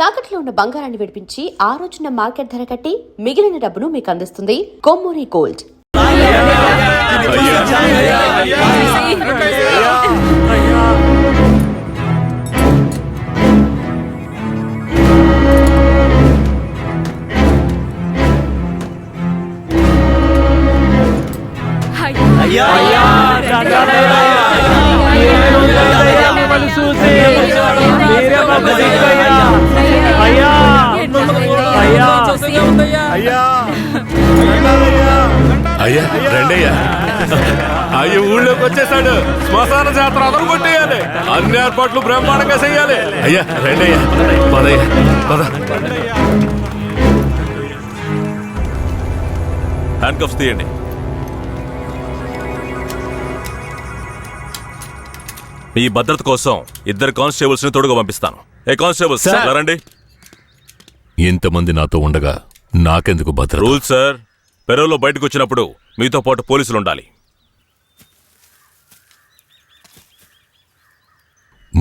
తాకట్లో ఉన్న బంగారాన్ని విడిపించి ఆ రోజున మార్కెట్ ధర కట్టి మిగిలిన డబ్బును మీకు అందిస్తుంది కొమ్మూరి గోల్డ్. అయ్యా రండయ్యా. అయ్యి ఊళ్ళోకి వచ్చేసాడు. శ్మశాన జాతర అదలు కొట్టేయాలి. అన్ని ఏర్పాట్లు బ్రహ్మాండంగా చెయ్యాలి. అయ్యా రండయ్యా, పదయ్యా పద. హ్యాండ్ కప్స్ తీయండి. మీ భద్రత కోసం 2 కానిస్టేబుల్స్ ని తోడుగా పంపిస్తాను. ఏ కానిస్టేబుల్స్ రండి. ఇంతమంది నాతో ఉండగా నాకెందుకు భద్రత? రూల్ సార్, పెరోలో బయటకు వచ్చినప్పుడు మీతో పాటు పోలీసులు ఉండాలి.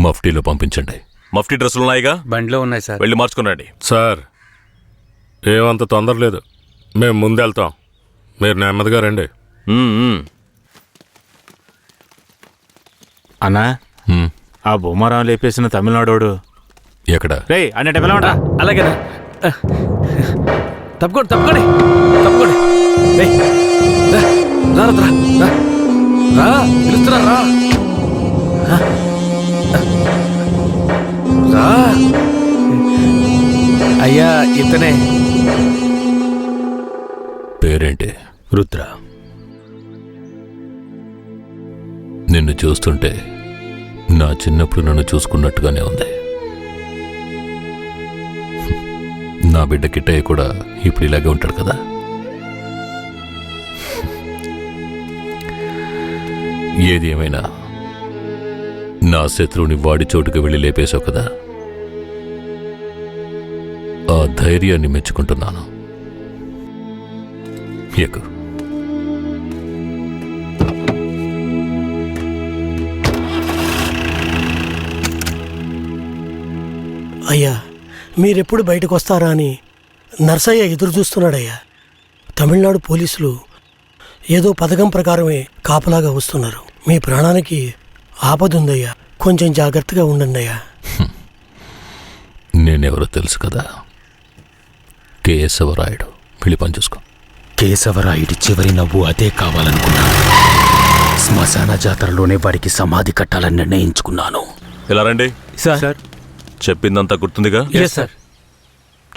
మఫ్టీలో పంపించండి. మఫ్టీ డ్రెస్సులు ఉన్నాయిగా? బండిలో ఉన్నాయి సార్. వెళ్ళి మార్చుకునండి. సార్, ఏమంత తొందర లేదు. మేము ముందెళ్తాం, మీరు నెమ్మదిగా రండి. అన్నా, ఆ బొమ్మరాం లేపేసిన తమిళనాడోడు ఎక్కడ? రే అన్నట్టు పిలవండి. అలాగే తప్పుకోండి తప్పుకోండి తప్పుకోండి. పిలుస్తున్నా రా. అయ్యా ఇతనే. పేరేంటి? రుద్ర. నిన్ను చూస్తుంటే నా చిన్నప్పుడు నన్ను చూసుకున్నట్టుగానే ఉంది. నా బిడ్డ కిట్టయ్య కూడా ఇప్పుడు ఇలాగే ఉంటాడు కదా. ఏది ఏమైనా నా శత్రువుని వాడి చోటుకు వెళ్ళి లేపేశావు కదా, ఆ ధైర్యాన్ని మెచ్చుకుంటున్నాను. ఎక్కు. అయ్యా, మీరెప్పుడు బయటకు వస్తారా అని నర్సయ్య ఎదురు చూస్తున్నాడయ్యా. తమిళనాడు పోలీసులు ఏదో పథకం ప్రకారమే కాపలాగా వస్తున్నారు. మీ ప్రాణానికి ఆపదుందయ్యా, కొంచెం జాగ్రత్తగా ఉండండి అయ్యా. నేనెవరో తెలుసు కదా, కేశవరాయుడు. వెళ్ళి పని చూసుకో. కేశవరాయుడి చివరి నవ్వు అదే కావాలనుకున్నాను. శ్మశాన జాతరలోనే వాడికి సమాధి కట్టాలని నిర్ణయించుకున్నాను. ఇలా రండి. సార్, చెప్పిందంతా గుర్తుందిగా? సార్.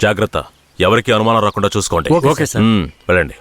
జాగ్రత్త, ఎవరికి అనుమానం రాకుండా చూసుకోండి. Okay sir. వెళ్ళండి.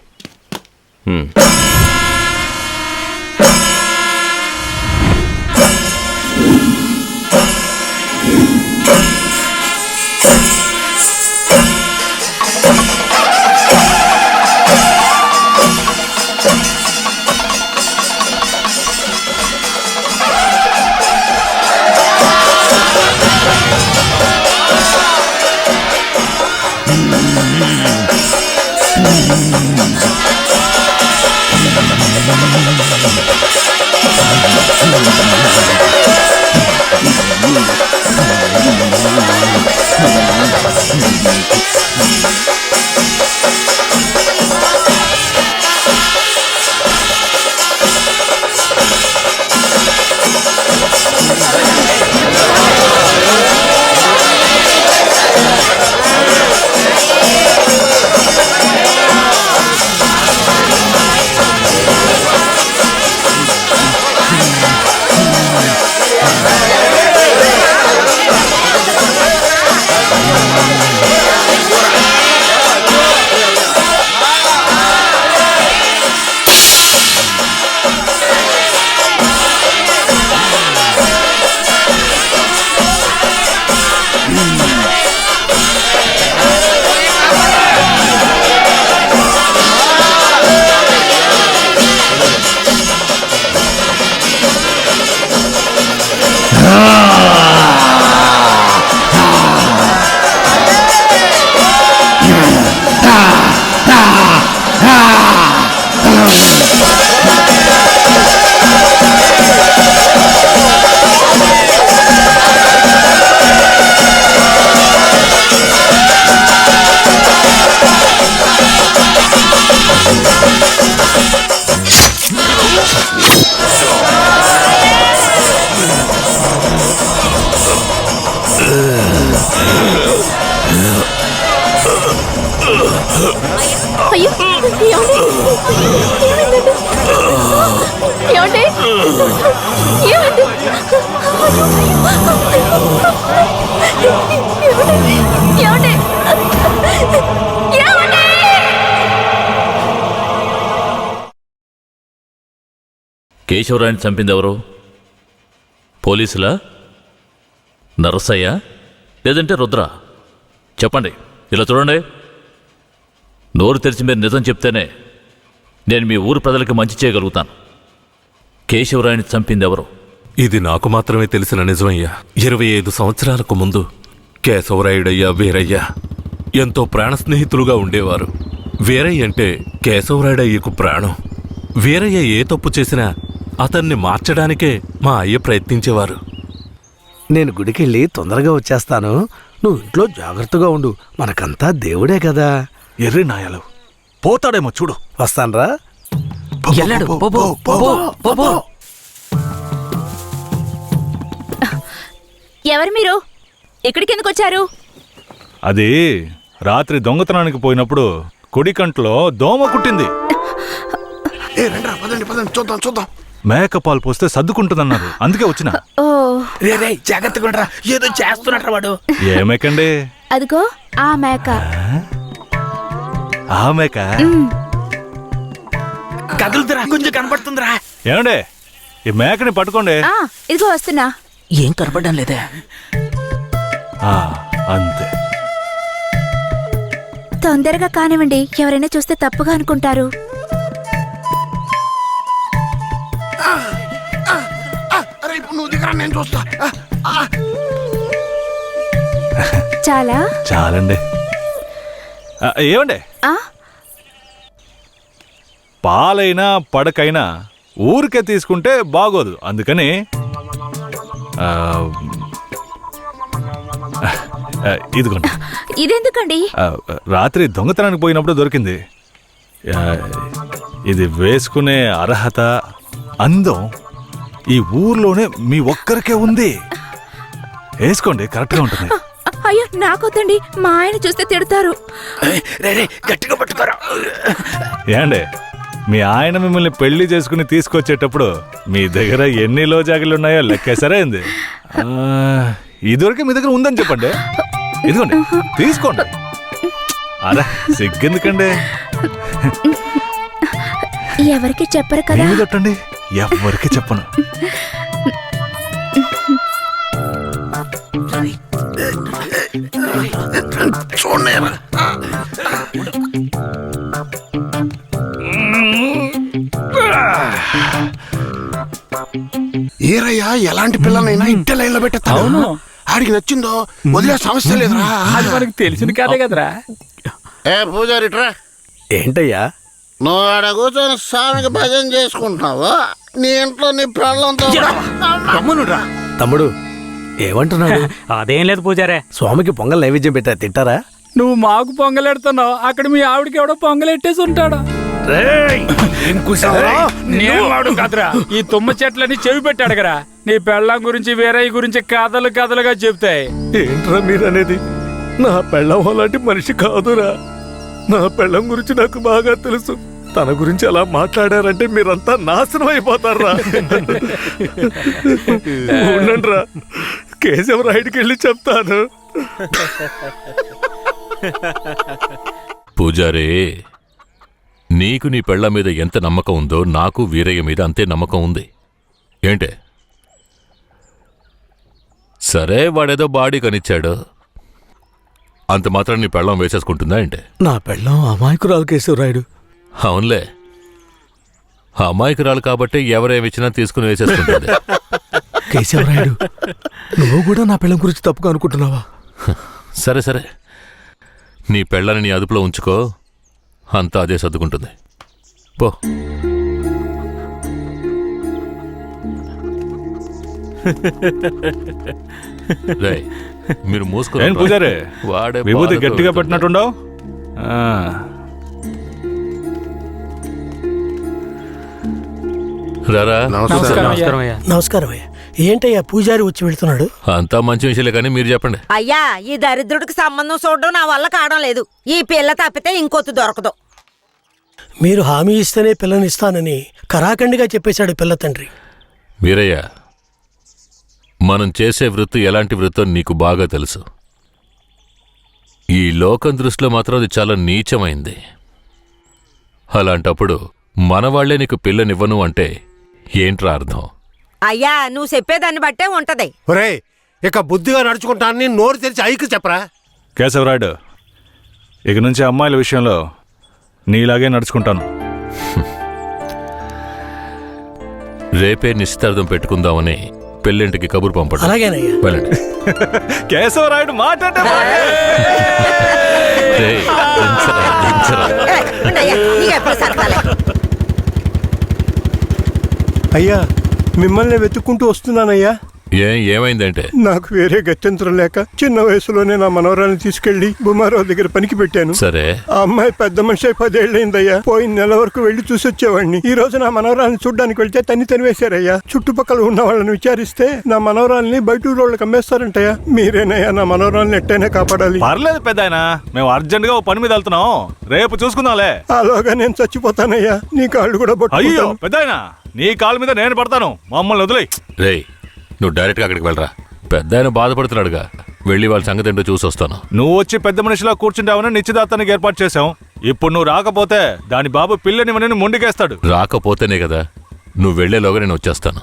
అయ్యో ఏమండి? ఏమండి? ఏమండి? ఏమండి? ఏమండి? కేశవరాయని చంపింది ఎవరు? పోలీసులా, నరసయ్య, లేదంటే రుద్ర? చెప్పండి. ఇలా చూడండి, నోరు తెరిచి మీరు నిజం చెప్తేనే నేను మీ ఊరు ప్రజలకి మంచి చేయగలుగుతాను. కేశవరాయని చంపింది ఎవరు? ఇది నాకు మాత్రమే తెలిసిన నిజమయ్యా. 25 సంవత్సరాలకు ముందు కేశవరాయుడయ్యా వీరయ్య ఎంతో ప్రాణ స్నేహితులుగా ఉండేవారు. వీరయ్య అంటే కేశవరాయుడయ్యకు ప్రాణం. వీరయ్య ఏ తప్పు చేసినా అతన్ని మార్చడానికే మా అయ్య ప్రయత్నించేవారు. నేను గుడికెళ్ళి తొందరగా వచ్చేస్తాను. నువ్వు ఇంట్లో జాగ్రత్తగా ఉండు. మనకంతా దేవుడే కదా. ఎర్రి నాయాలు పోతాడేమో చూడు. వస్తాన్రా. ఎల్లాడు. పో, పో, పో, పో, పో. ఎవరు మీరు? ఇక్కడికి ఎందుకు వచ్చారు? అది రాత్రి దొంగతనానికి పోయినప్పుడు కుడి కంట్లో దోమ కుట్టింది. చూద్దాం. మేకపాలు పోస్తే సర్దుకుంటుందన్నారు, అందుకే వచ్చిన. ఓ, రే జాగ్రత్తగా ఉండరా, ఏదో చేస్తున్నట్రా వాడు. ఏ మేకండి? అదిగో ఆ మేక. ఆ మేక కదులుతురా, కొంచెం కనపడుతుందిరా. ఏమండే, ఈ మేకని పట్టుకోండి. ఆ, ఇదిగో వస్తున్నా. ఏం కనపడడం లేదే. అంతే. తొందరగా కానివ్వండి, ఎవరైనా చూస్తే తప్పుగా అనుకుంటారు. చాలా చాలండి. ఏమండే, ఆ పాలైనా పడకైనా ఊరికే తీసుకుంటే బాగోదు. అందుకని ఇదిగోండి. ఇదెందుకండి? రాత్రి దొంగతనానికి పోయినప్పుడు దొరికింది. ఇది వేసుకునే అర్హత, అందం ఈ ఊర్లోనే మీ ఒక్కరికే ఉంది. వేసుకోండి, కరెక్ట్గా ఉంటుంది. అయ్యో నాకొద్దండి, మా ఆయన చూస్తే తిడతారు. గట్టిగా పట్టుకోరా. ఏండే, మీ ఆయన మిమ్మల్ని పెళ్లి చేసుకుని తీసుకొచ్చేటప్పుడు మీ దగ్గర ఎన్ని లోజాగులు ఉన్నాయో లెక్కేసరే అయింది. ఇదివరకే మీ దగ్గర ఉందని చెప్పండి. ఇదిగోండి, తీసుకోండి. అరే సిగ్గెందుకండి? ఎవరికి చెప్పరు కదా. మీరు కట్టండి, ఎవరికి చెప్పను. ఏరయ్యా, ఎలాంటి పిల్లనైనా ఇంటి లైన్లో పెట్టేస్తాను. ఆడికి నచ్చిందో వదిలే సమస్య లేదురా. అది మనకి తెలిసింది కాదే కదరా. ఏ పూజారిట్రా, ఏంటయ్యా? నువ్వు ఆడ కూర్చొని స్వామికి భజన చేసుకుంటున్నావు. నీ ఇంట్లో నీ పిల్లలతో తమ్ముడు ఏమంటున్నాడు? అదేం లేదు పూజారే. స్వామికి పొంగల్ నైవేద్యం పెట్టా, తింటారా? నువ్వు మాకు పొంగలెడుతున్నావు, అక్కడ మీ ఆవిడకి ఎవడో పొంగలెట్టేసి ఉంటాడు. నేను వాడు కదరా, ఈ తుమ్మ చెట్లని చెవి పెట్టాడు కదా. నీ పెళ్ళం గురించి వీరయ్య గురించి కథలు కథలుగా చెప్తాయి. ఏంట్రా మీరనేది? నా పెళ్ళం అలాంటి మనిషి కాదురా. నా పెళ్ళం గురించి నాకు బాగా తెలుసు. తన గురించి అలా మాట్లాడారంటే మీరంతా నాశనం అయిపోతారా. ఉండండిరా, కేశవరాయుడికి వెళ్ళి చెప్తాను. పూజారే, నీకు నీ పెళ్ళ మీద ఎంత నమ్మకం ఉందో నాకు వీరయ్య మీద అంతే నమ్మకం ఉంది. ఏంటే? సరే, వాడేదో బాడీ కనిచ్చాడు, అంత మాత్రం నీ పెళ్ళం వేసేసుకుంటుందా ఏంటే? నా పెళ్ళం అమాయకురాలు కేశవరాయుడు. అవునులే, అమాయకురాలు కాబట్టి ఎవరేమిచ్చినా తీసుకుని వేసేసుకుంటుంది. కేశవరాయుడు, నువ్వు కూడా నా పెళ్ళం గురించి తప్పుగా అనుకుంటున్నావా? సరే సరే, నీ పెళ్ళని నీ అదుపులో ఉంచుకో, అంతా అదే సర్దుకుంటుంది. పో. రేయ్, మీరు మూసుకుని ఏం పూజారే, వాడే విభూతి బాధతో గట్టిగా వెళ్తుంటాడు. పెట్టినట్టుండవు. రారా. నమస్కారం అయ్యా. నమస్కారం అయ్యా. ఏంటయ్యా పూజారి వచ్చి వెళ్తున్నాడు? అంతా మంచి విషయాలే కానీ మీరు చెప్పండి. అయ్యా, ఈ దరిద్రుడికి సంబంధం చూడడం నా వల్ల కావడం లేదు. ఈ పిల్ల తప్పితే ఇంకొత్తు దొరకదు. మీరు హామీ ఇస్తేనే పిల్లని ఇస్తానని కరాఖండిగా చెప్పేశాడు పిల్ల తండ్రి. వీరయ్య, మనం చేసే వృత్తి ఎలాంటి వృత్తో నీకు బాగా తెలుసు. ఈ లోకం దృష్టిలో మాత్రం అది చాలా నీచమైంది. అలాంటప్పుడు మనవాళ్లే నీకు పిల్లనివ్వను అంటే ఏంట్రా అర్థం? అయ్యా, నువ్వు చెప్పేదాన్ని బట్టే ఉంటది. ఒరే, ఇక బుద్ధిగా నడుచుకుంటానని నోరు తెరిచి ఐకి చెప్పరా. కేశవరాయుడు, ఇక నుంచి అమ్మాయిల విషయంలో నీలాగే నడుచుకుంటాను. రేపే నిశ్చితార్థం పెట్టుకుందామని పెళ్ళింటికి కబురు పంపండి. అలాగేనయ్యా. వెళ్ళండి. కేశవరాయుడు మాట రేయ్, దించరా, దించరా. ఉండయ్యా, నీకెప్పుడు సరదాలే. అయ్యా, మిమ్మల్ని వెతుక్కుంటూ వస్తున్నానయ్యా. ఏమైందంటే నాకు వేరే గత్యంతరం లేక చిన్న వయసులోనే నా మనవరాన్ని తీసుకెళ్లి బుమారావు దగ్గర పనికి పెట్టాను. సరే, ఆ అమ్మాయి పెద్ద మనిషి 10 ఏళ్ళైందయ్యా. పోయిన నెల వరకు వెళ్లి చూసొచ్చేవాడిని. ఈ రోజు నా మనవరాన్ని చూడ్డానికి వెళ్తే తనివేశారయ్యా. చుట్టుపక్కల ఉన్న వాళ్ళని విచారిస్తే నా మనవరాల్ని బయట ఊరోళ్ళకి అమ్మేస్తారంటయ్యా. మీరేనయ్యా నా మనవరాల్ని ఎట్టైనా కాపాడాలి. పర్లేదు పెద్దాయనా, మేము అర్జెంట్ గా పని మీద వెళ్తున్నాం. రేపు చూసుకుందాంలే. అలాగా నేను చచ్చిపోతానయ్యా. నీ కాళ్ళు కూడా అయ్యో పెద్దాయనా, నీ కాళ్ళ మీద నేను పడతాను. మమ్మల్ని వదిలేయ్. రేయ్, నువ్వు డైరెక్ట్గా అక్కడికి వెళ్ళరా. పెద్ద ఆయన బాధపడుతున్నాడుగా, వెళ్ళి వాళ్ళ సంగతి ఏంటో చూసొస్తాను. నువ్వు వచ్చి పెద్ద మనిషిలా కూర్చుంటావని నిశ్చితార్థానికి ఏర్పాటు చేశాం. ఇప్పుడు నువ్వు రాకపోతే దాని బాబు పిల్లని ముందుకేస్తాడు. రాకపోతేనే కదా. నువ్వు వెళ్లేలోగా నేను వచ్చేస్తాను.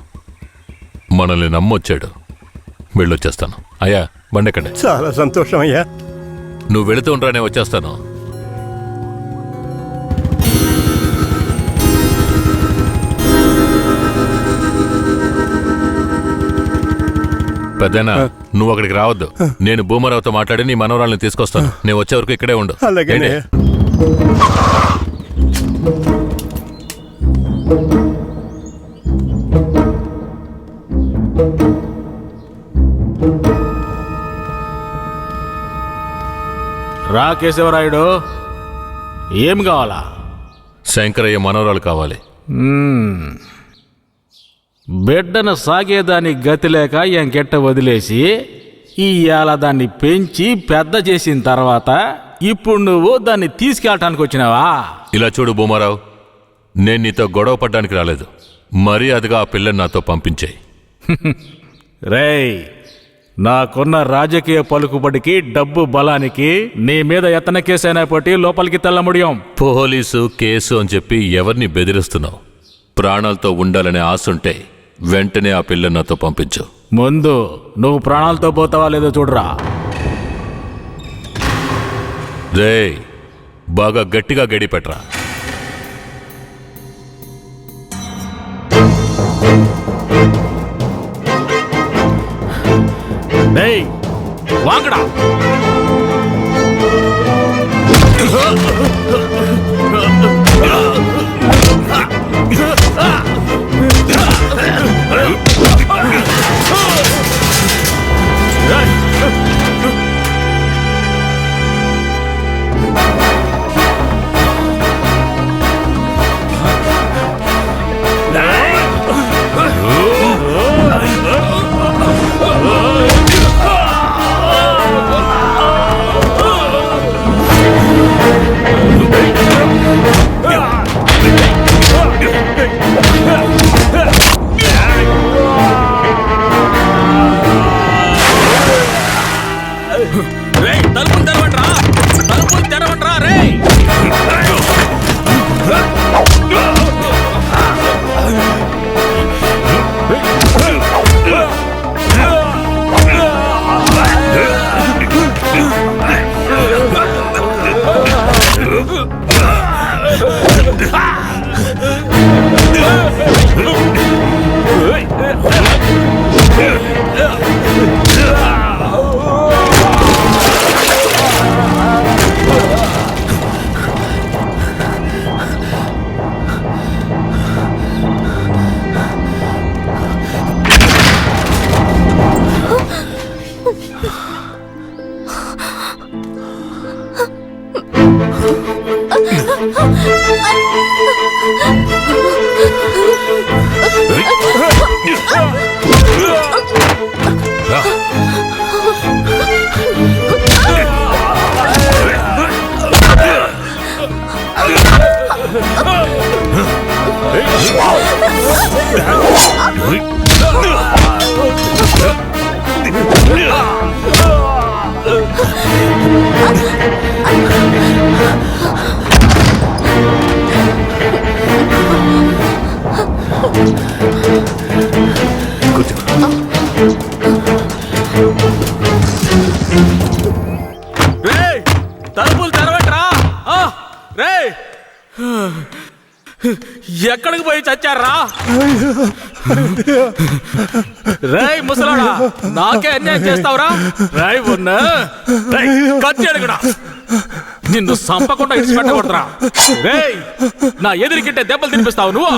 మనల్ని నమ్మొచ్చాడు. వెళ్ళొచ్చేస్తాను. అయ్యా, బండెక్కండి. చాలా సంతోషం అయ్యా. నువ్వు వెళుతూ ఉండరా, నేను వచ్చేస్తాను. పెద్దనా, నువ్వు అక్కడికి రావద్దు. నేను భూమరావుతో మాట్లాడి నీ మనవరాల్ని తీసుకొస్తాను. నేను వచ్చే వరకు ఇక్కడే ఉండు. అలాగే. రా కేశవరాయుడు, ఏం కావాలా? శంకరయ్య మనవరాలు కావాలి. బిడ్డను సాగేదానికి గతి లేక ఎంకెట్ట వదిలేసి ఇవాళ దాన్ని పెంచి పెద్ద చేసిన తర్వాత ఇప్పుడు నువ్వు దాన్ని తీసుకెళ్ళటానికి వచ్చినావా? ఇలా చూడు భూమారావు, నేను నీతో గొడవ పడ్డానికి రాలేదు. మర్యాదగా ఆ పిల్లని నాతో పంపించేయి. రేయ్, నాకున్న రాజకీయ పలుకుబడికి డబ్బు బలానికి నీ మీద ఎత్తన కేసైనా పట్టి లోపలికి తెల్లముడియం. పోలీసు కేసు అని చెప్పి ఎవరిని బెదిరిస్తున్నావు? ప్రాణాలతో ఉండాలనే ఆశుంటే వెంటనే ఆ పిల్లని నాతో పంపించు. ముందు నువ్వు ప్రాణాలతో పోతావా లేదో చూడరా. రేయ్, బాగా గట్టిగా గడిపెట్రా. డేయ్, వాంగడా. రేయ్, తలుపులు తెరవట్రా. రేయ్, ఎక్కడికి పోయి చచ్చారా? రేయ్ ముసలాడా, నాకే అన్యాయం చేస్తావురా? రాయ్ ఉన్నా కత్తి అడుగుడా, నిన్ను సంపకుండా ఇచ్చి పెట్టకూడదురా. రేయ్, నా ఎదురుకిట్టే దెబ్బలు తినిపిస్తావు నువ్వు.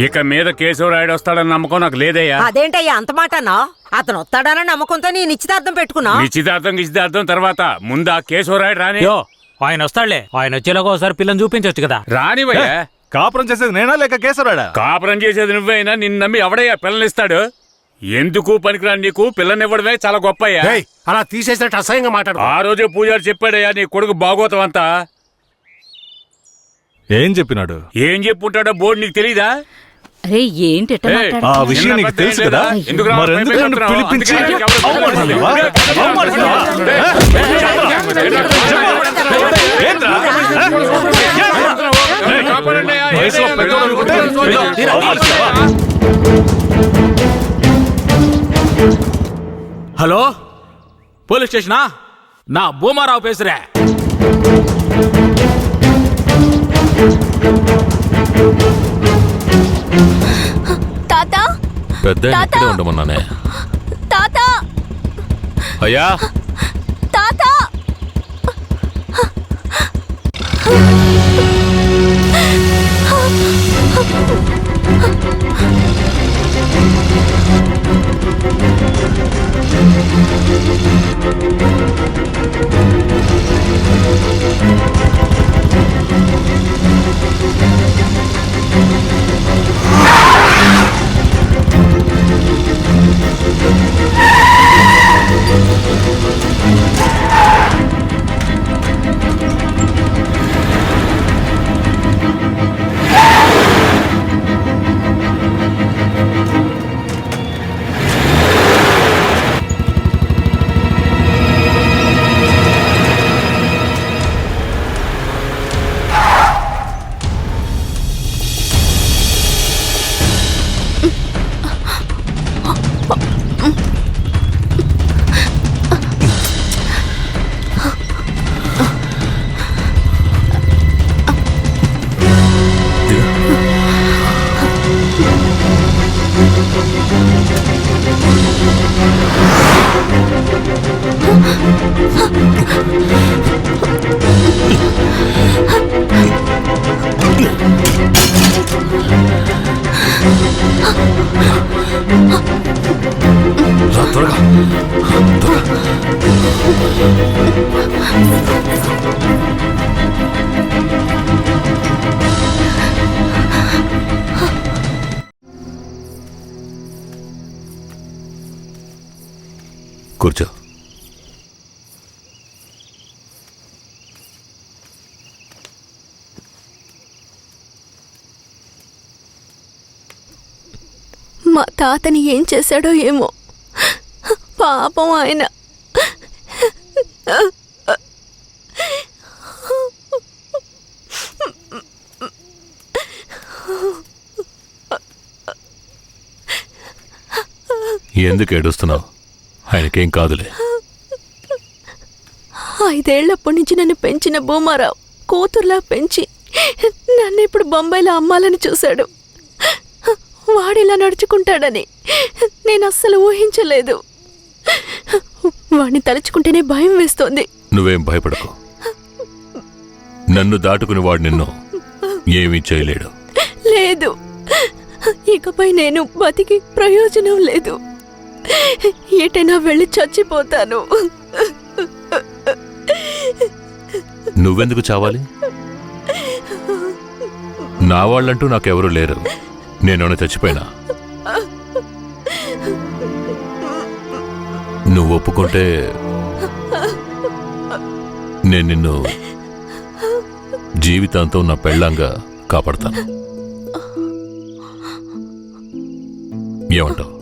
ఇక మీద కేశవరాయుడు వస్తాడని నమ్మకం నాకు లేదయ్యా. అదేంటయ్యా అంత మాటనా? అతను వస్తాడన్న నమ్మకంతో నీ నిశ్చితార్థం పెట్టుకున్నా. నిశ్చితార్థం తర్వాత ముందు ఆ కేశవరాయుడు రాని. ఆయన వస్తాడులే, ఆయన వచ్చేలాగా ఒకసారి పిల్లని చూపించవచ్చు కదా. రానివయ్యా. కాపురం చేసేది నేనా లేక కేశవరాడా? కాపురం చేసేది నువ్వైనా నిన్ను నమ్మి ఎవడయ్యా పిల్లనిస్తాడు? ఎందుకు పనికిరాని నీకు పిల్లనివ్వడమే చాలా గొప్పయ్యా. అలా తీసేసినట్టు అసహ్యంగా మాట్లాడు. ఆ రోజే పూజారి చెప్పాడయ్యా నీ కొడుకు భాగవతం అంతా. ఏం చెప్పినాడు? ఏం చెప్పుంటాడో బోర్డు నీకు తెలీదా? అరే ఏంటి ఆ విషయం నీకు తెలుసు కదా, మరెందుకు నన్ను పిలిపించి అవమానిస్తావా? అవమానిస్తావా? ఏంట్రా? వయసులో పెద్దోడు అనుకుంటే అవమానిస్తావా? Hello, police స్టేషనా? నా భూమారావు పేసురే. తాత, పెద్ద ఇక్కడే ఉండమన్నానే. తాత, అయ్యా, తాత. కూర్చో. మా తాతని ఏం చేశాడో ఏమో, పాపం ఆయన. ఎందుకు ఏడుస్తున్నావు? ఆయనకేం కాదులే. 5 ఏళ్లప్పటి నుంచి నన్ను పెంచిన భూమారావు కూతుర్లా పెంచి నన్ను ఇప్పుడు బొంబాయిలో అమ్మాలని చూశాడు. వాడిలా నడుచుకుంటాడని నేను అస్సలు ఊహించలేదు. వాడిని తలుచుకుంటేనే భయం వేస్తోంది. నువ్వేం భయపడకు. నన్ను దాటుకుని వాడు నిన్ను ఏమీ చేయలేడు. లేదు, ఇకపై నేను బతికి ప్రయోజనం లేదు. ఎటైనా వెళ్ళి చచ్చిపోతాను. నువ్వెందుకు చావాలి? నా వాళ్ళంటూ నాకెవరూ లేరు. నేనేమైనా చచ్చిపోయినా? నువ్వు ఒప్పుకుంటే నేను నిన్ను జీవితాంతం నా పెళ్ళంగా కాపాడతాను. ఏమంటావు?